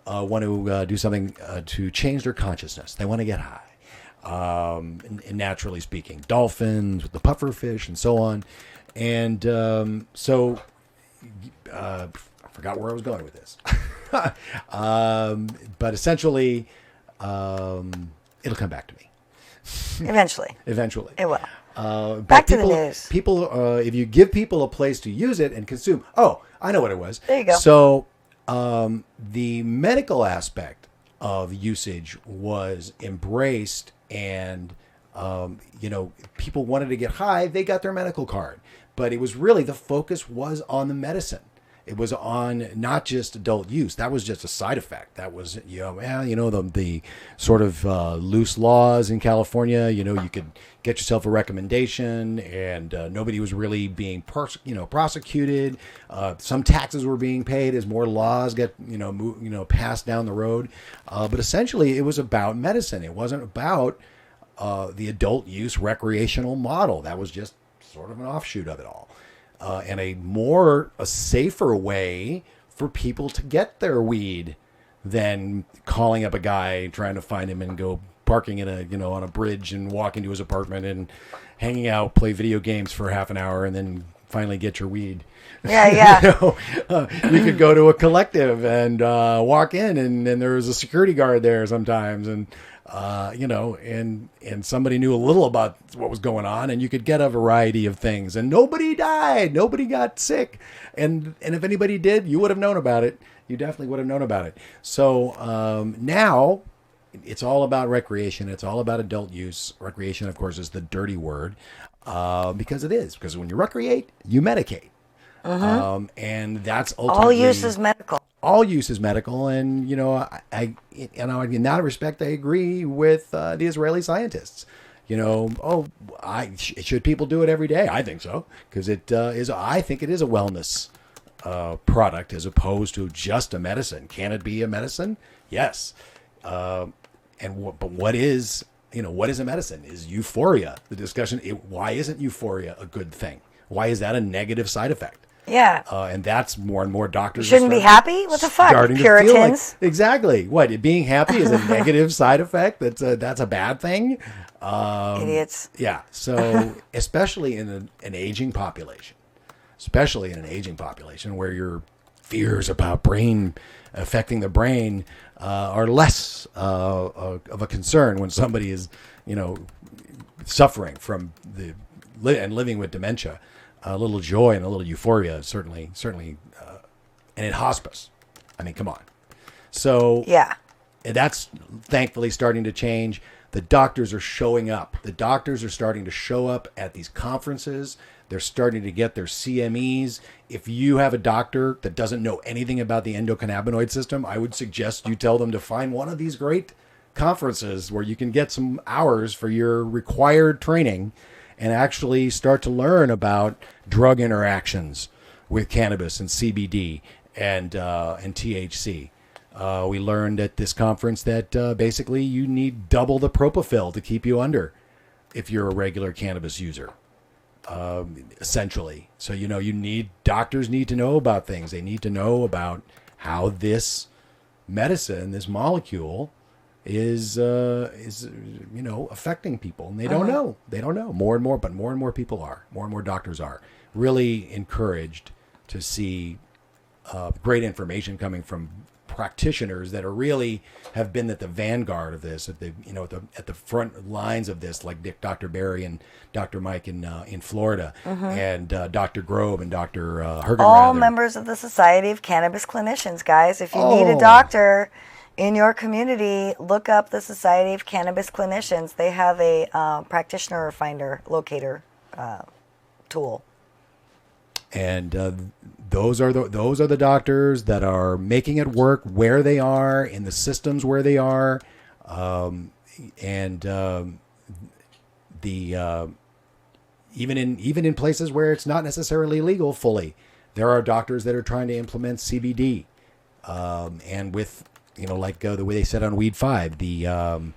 want to do something to change their consciousness. They want to get high, naturally speaking. Dolphins with the pufferfish and so on. And so I forgot where I was going with this. But essentially, it'll come back to me. Eventually. It will. Back to the news. People, if you give people a place to use it and consume. Oh, I know what it was. There you go. So the medical aspect of usage was embraced, and people wanted to get high. They got their medical card, but it was really, the focus was on the medicine. It was on not just adult use. That was just a side effect. That was, the sort of loose laws in California. You could get yourself a recommendation, and nobody was really being prosecuted. Some taxes were being paid as more laws get passed down the road. But essentially, it was about medicine. It wasn't about the adult use recreational model. That was just sort of an offshoot of it all. And a safer way for people to get their weed than calling up a guy, trying to find him, and go parking in on a bridge and walk into his apartment and hanging out, play video games for half an hour, and then finally get your weed. Yeah. You could go to a collective and walk in, and there was a security guard there sometimes, and and somebody knew a little about what was going on, and you could get a variety of things, and nobody died, nobody got sick, and if anybody did, you would have known about it. You definitely would have known about it. So now it's all about recreation. It's all about adult use. Recreation, of course, is the dirty word, because it is. Because when you recreate, you medicate, and that's ultimately all use is medical. All use is medical, and I in that respect, I agree with the Israeli scientists. Should people do it every day? I think so, because it is. I think it is a wellness product as opposed to just a medicine. Can it be a medicine? Yes. But what is a medicine? Is euphoria the discussion? Why isn't euphoria a good thing? Why is that a negative side effect? Yeah. And that's more and more doctors. You shouldn't be happy? What the fuck? Puritans. Exactly. What? Being happy is a negative side effect? That's a bad thing? Idiots. Yeah. So, especially in an aging population. Where your fears about affecting the brain are less of a concern when somebody is, suffering from and living with dementia, a little joy and a little euphoria, certainly, and in hospice. I mean, come on. So yeah, that's thankfully starting to change. The doctors are showing up. The doctors are starting to show up at these conferences. They're starting to get their CMEs. If you have a doctor that doesn't know anything about the endocannabinoid system, I would suggest you tell them to find one of these great conferences where you can get some hours for your required training and actually start to learn about drug interactions with cannabis and CBD and THC. We learned at this conference that basically you need double the propofol to keep you under if you're a regular cannabis user, essentially. So, doctors need to know about things. They need to know about how this medicine, this molecule is affecting people. And they don't know. They don't know. More and more people are. More and more doctors are really encouraged to see great information coming from practitioners that are really have been at the vanguard of this, at the front lines of this, like Dr. Barry and Dr. Mike in Florida, and Dr. Grob and Dr. Hergenrather. All members of the Society of Cannabis Clinicians, guys. If you need a doctor in your community, look up the Society of Cannabis Clinicians. They have a practitioner finder locator tool. And those are the doctors that are making it work where they are in the systems where they are, even in places where it's not necessarily legal fully. There are doctors that are trying to implement CBD, and with like the way they said on Weed 5, the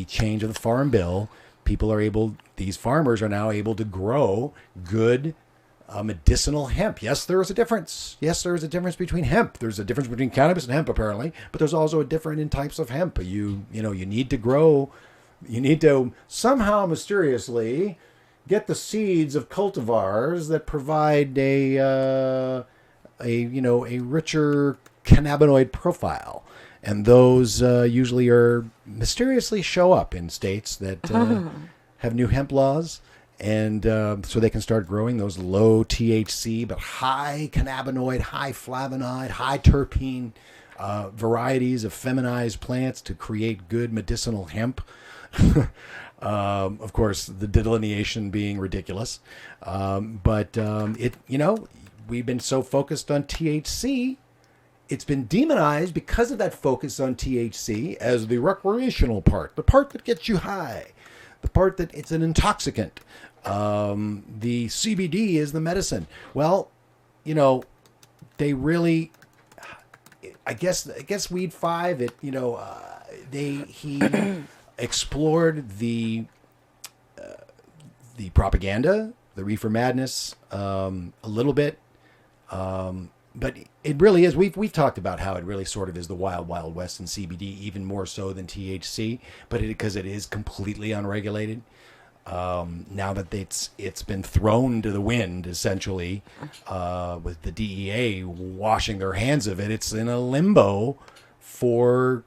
change of the farm bill, these farmers are now able to grow good medicinal hemp. Yes, there is a difference. Yes, there is a difference between hemp. There's a difference between cannabis and hemp, apparently, but there's also a difference in types of hemp. You need to grow. You need to somehow mysteriously get the seeds of cultivars that provide a richer cannabinoid profile, and those usually mysteriously show up in states that have new hemp laws. And so they can start growing those low THC but high cannabinoid, high flavonoid, high terpene varieties of feminized plants to create good medicinal hemp. Of course, the delineation being ridiculous. But we've been so focused on THC, it's been demonized because of that focus on THC as the recreational part, the part that gets you high, the part that it's an intoxicant. The CBD is the medicine. Well, they really, I guess Weed 5, he explored the propaganda, the reefer madness, a little bit. But it really is, we've talked about how it really sort of is the wild, wild west in CBD, even more so than THC, because it is completely unregulated. Now that it's been thrown to the wind, essentially, with the DEA washing their hands of it, it's in a limbo for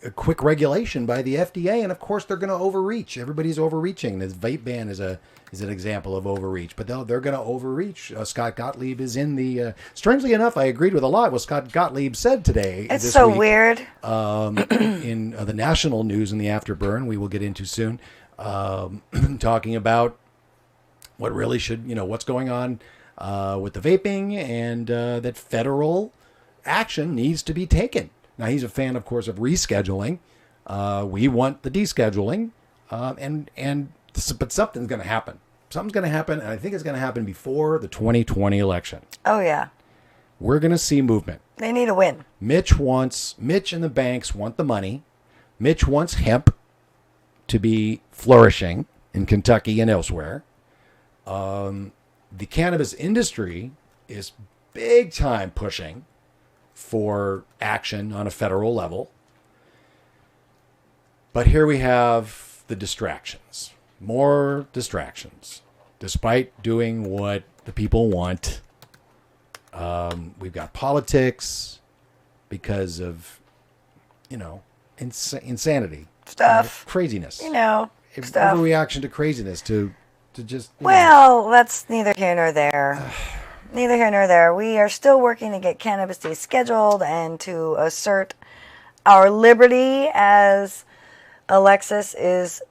a quick regulation by the FDA, and of course they're going to overreach. Everybody's overreaching. This vape ban is an example of overreach, but they're going to overreach. Scott Gottlieb is in the. Strangely enough, I agreed with a lot what Scott Gottlieb said today. It's so week, weird. In the national news in the afterburn, we will get into soon. Talking about what really should, what's going on with the vaping, and that federal action needs to be taken. Now, he's a fan, of course, of rescheduling. We want the descheduling, but something's going to happen. Something's going to happen, and I think it's going to happen before the 2020 election. Oh, yeah. We're going to see movement. They need a win. Mitch and the banks want the money. Mitch wants hemp to be flourishing in Kentucky and elsewhere. The cannabis industry is big time pushing for action on a federal level. But here we have the distractions. More distractions. Despite doing what the people want, we've got politics because of, insanity. Stuff. Craziness. stuff. Overreaction to craziness, to just... Well, that's neither here nor there. Neither here nor there. We are still working to get Cannabis Day scheduled and to assert our liberty, as Alexis is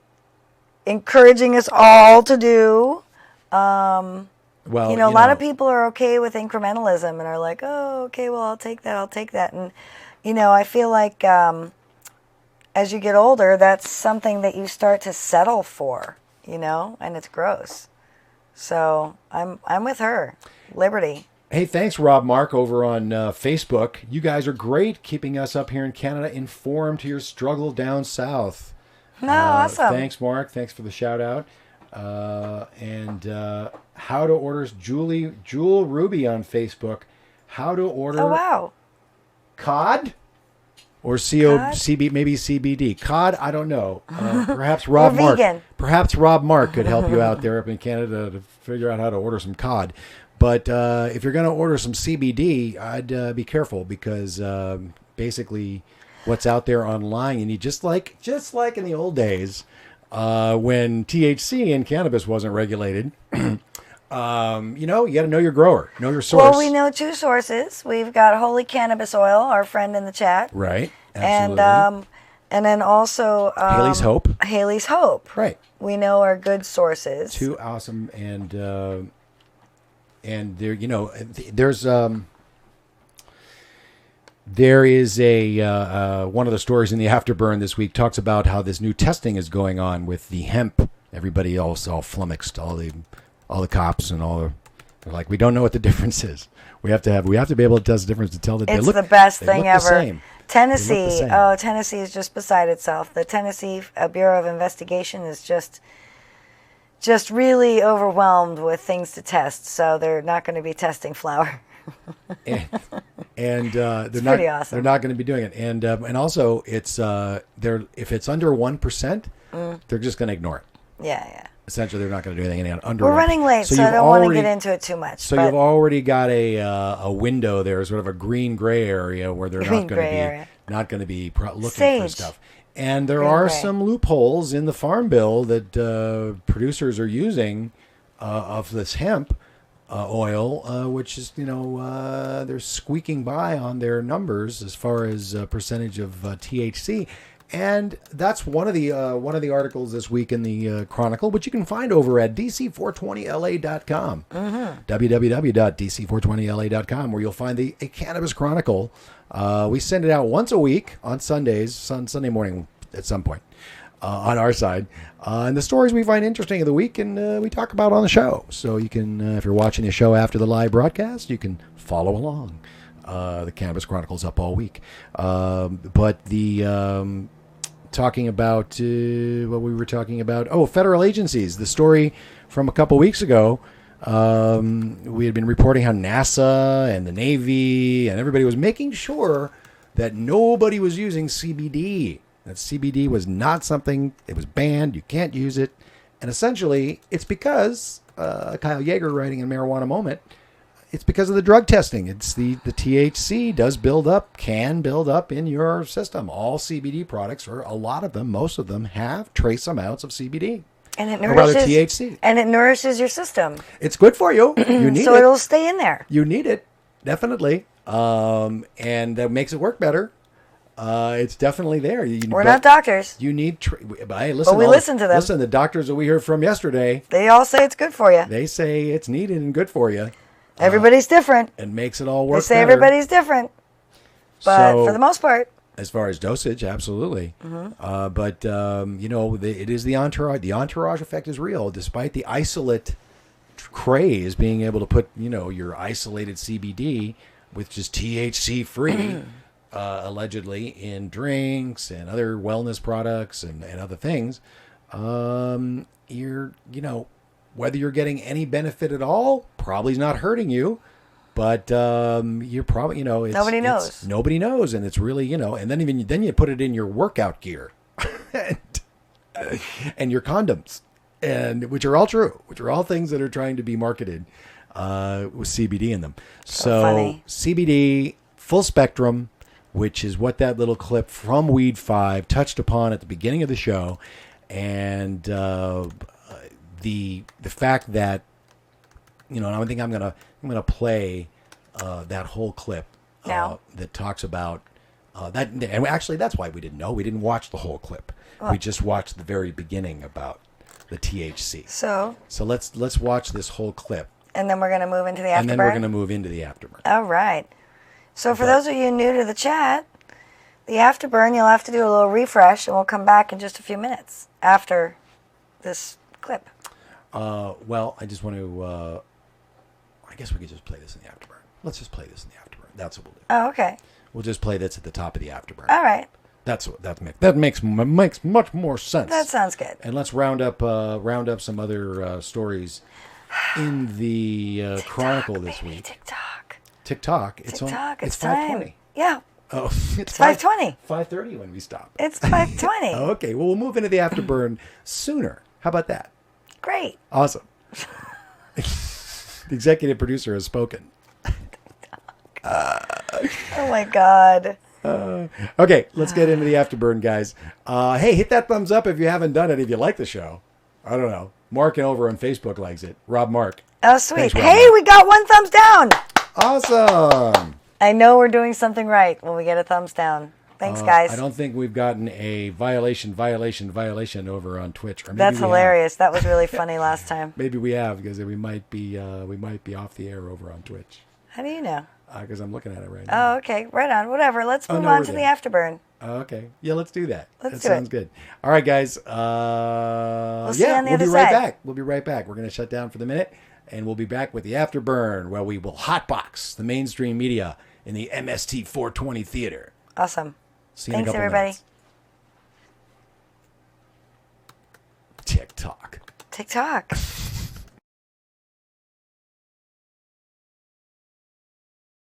encouraging us all to do. Well, a lot of people are okay with incrementalism and are like, oh, okay, well, I'll take that. And, I feel like as you get older, that's something that you start to settle for, and it's gross. So I'm with her. Liberty. Hey, thanks, Rob Mark, over on Facebook. You guys are great, keeping us up here in Canada informed to your struggle down south. No, awesome. Thanks, Mark. Thanks for the shout out. And how to order Jewel Ruby on Facebook. How to order? Oh, wow. COD or CBD, maybe CBD. COD, I don't know. Perhaps Rob Mark. Vegan. Perhaps Rob Mark could help you out there up in Canada to figure out how to order some COD. But if you're going to order some CBD, I'd be careful, because basically what's out there online, you need just like in the old days when THC in cannabis wasn't regulated. You got to know your grower, know your source. Well, we know two sources. We've got Holy Cannabis Oil, our friend in the chat. Right. Absolutely. And then also Haley's Hope. Haley's Hope. Right. We know are good sources. Two awesome, and there, there is a one of the stories in the Afterburn this week talks about how this new testing is going on with the hemp. Everybody else all flummoxed, all the cops and they're like, we don't know what the difference is. We have to be able to test the difference to tell that it's the best thing ever. Same. Tennessee, Tennessee is just beside itself. The Tennessee Bureau of Investigation is just really overwhelmed with things to test, so they're not going to be testing flour. and they're pretty awesome. They're not going to be doing it, and also it's if it's under 1%, they're just going to ignore it. Yeah. Essentially, they're not going to do anything under. We're running late, so I don't want to get into it too much. So you've already got a window there, sort of a green-gray area where they're not going to be looking for stuff. And there are some loopholes in the Farm Bill that producers are using of this hemp oil, which is they're squeaking by on their numbers as far as percentage of THC. And that's one of the articles this week in the Chronicle, which you can find over at dc420la.com, www.dc420la.com, where you'll find a Cannabis Chronicle. We send it out once a week on Sundays, Sunday morning at some point on our side, and the stories we find interesting of the week, and we talk about on the show. So you can, if you're watching the show after the live broadcast, you can follow along. The Cannabis Chronicle's up all week, but the talking about what we were talking about. Oh, federal agencies. The story from a couple weeks ago. We had been reporting how NASA and the Navy and everybody was making sure that nobody was using CBD. That CBD was not something, it was banned. You can't use it. And essentially, it's because, Kyle Yeager writing in Marijuana Moment, it's because of the drug testing. It's the THC can build up in your system. All CBD products, or a lot of them, most of them, have trace amounts of CBD. And it nourishes THC. And it nourishes your system. It's good for you. You need so it'll stay in there. You need it, definitely. And that makes it work better. It's definitely there. We're not doctors. You need. Listen, but we listen to them. Listen, the doctors that we heard from yesterday. They all say it's good for you. They say it's needed and good for you. Everybody's different. And makes it all work. They say better. Everybody's different, but for the most part. As far as dosage, absolutely. Mm-hmm. But it is the entourage. The entourage effect is real, despite the isolate craze being able to put your isolated CBD, which is THC free, allegedly in drinks and other wellness products and other things. Whether you're getting any benefit at all, probably is not hurting you. But you're probably, nobody knows. Nobody knows, and it's really, and then you put it in your workout gear, and your condoms, and which are all true, which are all things that are trying to be marketed with CBD in them. So CBD full spectrum, which is what that little clip from Weed 5 touched upon at the beginning of the show. and the fact that, you know, and I think I'm gonna play that whole clip Now? that talks about that. And actually, that's why we didn't know. We didn't watch the whole clip. We just watched the very beginning about the THC. So let's watch this whole clip. And then we're going to move into the afterburn? And then we're going to move into the afterburn. All right. So for those of you new to the chat, the afterburn, you'll have to do a little refresh, and we'll come back in just a few minutes after this clip. Well, I just want to... I guess we could just play this in the afterburn. Let's just play this in the afterburn. That's what we'll do. Oh, okay. We'll just play this at the top of the afterburn. All right. That makes much more sense. That sounds good. And let's round up some other stories in the Chronicle this week. TikTok. It's TikTok. It's time. 5:20. Yeah. Oh, it's 5:20. 5:30 when we stop. It's 5:20. Okay. Well, we'll move into the afterburn sooner. How about that? Great. Awesome. The executive producer has spoken. Oh my God. Okay, let's get into the afterburn, guys. Hey, hit that thumbs up if you haven't done it. If you like the show, I don't know. Mark over on Facebook likes it. Rob Mark. Oh, sweet. Thanks, Rob Hey, Mark. we got 1 thumbs down. Awesome. I know we're doing something right when we get a thumbs down. Thanks, guys. I don't think we've gotten a violation over on Twitch. Or maybe That's we have. hilarious. That was really funny last time. Maybe we have, because we might be off the air over on Twitch. How do you know? Because I'm looking at it right now. Oh, okay. Right on. Whatever. Let's move no, on we're to good. the afterburn. Okay. Yeah, let's do that. Let's that do sounds it. good. All right, guys. We'll see you on the we'll other be right side. back. We'll be right back. We're going to shut down for the minute, and we'll be back with the afterburn, where we will hotbox the mainstream media in the MST 420 theater. Awesome. See you in a Thanks, couple everybody. minutes. TikTok. TikTok.